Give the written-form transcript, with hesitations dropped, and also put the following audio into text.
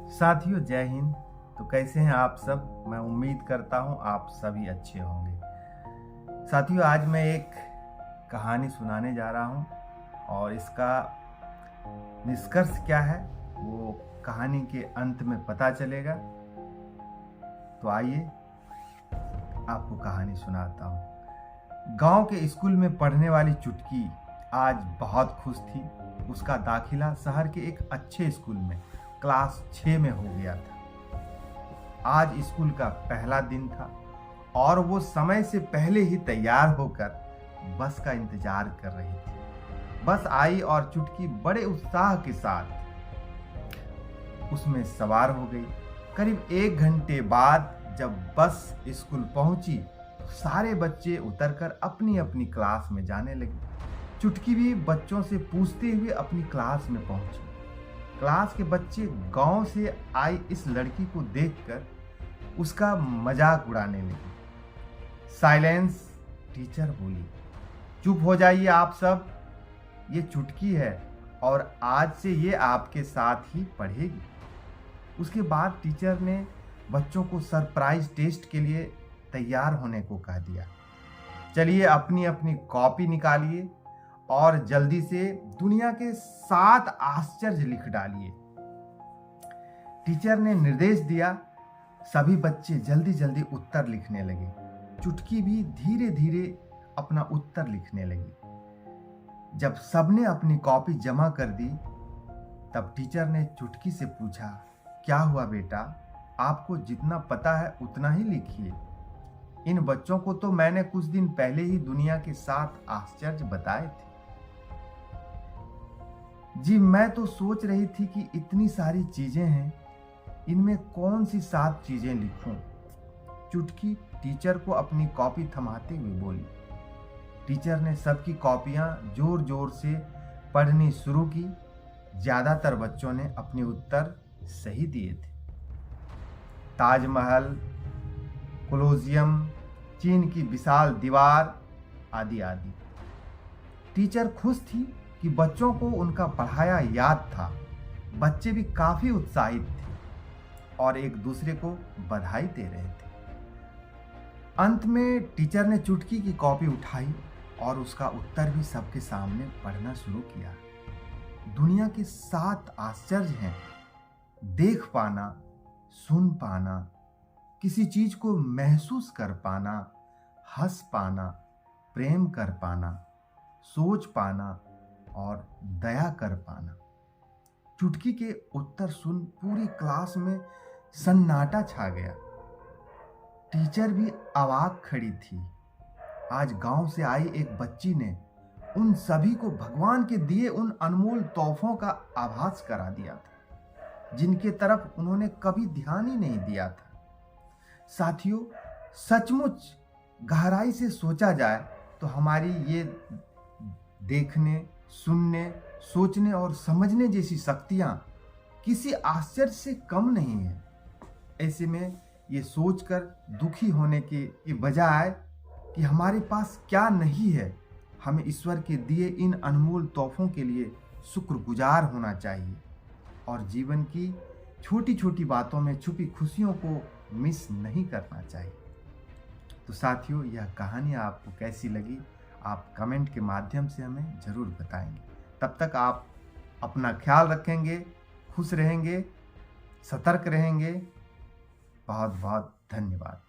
साथियों, जय हिंद। तो कैसे हैं आप सब? मैं उम्मीद करता हूं आप सभी अच्छे होंगे। साथियों, आज मैं एक कहानी सुनाने जा रहा हूं और इसका निष्कर्ष क्या है वो कहानी के अंत में पता चलेगा। तो आइए आपको कहानी सुनाता हूं। गांव के स्कूल में पढ़ने वाली चुटकी आज बहुत खुश थी। उसका दाखिला शहर के एक अच्छे स्कूल में क्लास 6 में हो गया था। आज स्कूल का पहला दिन था और वो समय से पहले ही तैयार होकर बस का इंतजार कर रही थी। बस आई और चुटकी बड़े उत्साह के साथ उसमें सवार हो गई। करीब 1 घंटे बाद जब बस स्कूल पहुंची तो सारे बच्चे उतरकर अपनी अपनी क्लास में जाने लगे। चुटकी भी बच्चों से पूछते हुए अपनी क्लास में पहुंची। क्लास के बच्चे गांव से आई इस लड़की को देखकर उसका मजाक उड़ाने लगे। साइलेंस, टीचर बोली। चुप हो जाइए आप सब, ये चुटकी है और आज से ये आपके साथ ही पढ़ेगी। उसके बाद टीचर ने बच्चों को सरप्राइज टेस्ट के लिए तैयार होने को कह दिया। चलिए अपनी अपनी कॉपी निकालिए और जल्दी से दुनिया के 7 आश्चर्य लिख डालिए। टीचर ने निर्देश दिया। सभी बच्चे जल्दी जल्दी उत्तर लिखने लगे। चुटकी भी धीरे धीरे अपना उत्तर लिखने लगी। जब सबने अपनी कॉपी जमा कर दी तब टीचर ने चुटकी से पूछा, क्या हुआ बेटा? आपको जितना पता है उतना ही लिखिए। इन बच्चों को तो मैंने कुछ दिन पहले ही दुनिया के 7 आश्चर्य बताए थे। जी, मैं तो सोच रही थी कि इतनी सारी चीजें हैं, इनमें कौन सी 7 चीजें लिखूं? चुटकी टीचर को अपनी कॉपी थमाते हुए बोली। टीचर ने सबकी कॉपियां जोर जोर से पढ़नी शुरू की। ज्यादातर बच्चों ने अपने उत्तर सही दिए थे। ताजमहल, कोलोसियम, चीन की विशाल दीवार आदि आदि। टीचर खुश थी कि बच्चों को उनका पढ़ाया याद था। बच्चे भी काफी उत्साहित थे और एक दूसरे को बधाई दे रहे थे। अंत में टीचर ने चुटकी की कॉपी उठाई और उसका उत्तर भी सबके सामने पढ़ना शुरू किया। दुनिया के 7 आश्चर्य हैं: देख पाना, सुन पाना, किसी चीज को महसूस कर पाना, हंस पाना, प्रेम कर पाना, सोच पाना और दया कर पाना। चुटकी के उत्तर सुन पूरी क्लास में सन्नाटा छा गया। टीचर भी अवाक खड़ी थी। आज गांव से आई एक बच्ची ने उन सभी को भगवान के दिए उन अनमोल तोहफों का आभास करा दिया था, जिनके तरफ उन्होंने कभी ध्यान ही नहीं दिया था। साथियों, सचमुच गहराई से सोचा जाए तो हमारी ये देखने, सुनने, सोचने और समझने जैसी शक्तियां किसी आश्चर्य से कम नहीं है। ऐसे में ये सोचकर दुखी होने के बजाय कि हमारे पास क्या नहीं है, हमें ईश्वर के दिए इन अनमोल तोहफों के लिए शुक्रगुजार होना चाहिए और जीवन की छोटी छोटी बातों में छुपी खुशियों को मिस नहीं करना चाहिए। तो साथियों, यह कहानी आपको कैसी लगी आप कमेंट के माध्यम से हमें ज़रूर बताएंगे। तब तक आप अपना ख्याल रखेंगे, खुश रहेंगे, सतर्क रहेंगे। बहुत बहुत धन्यवाद।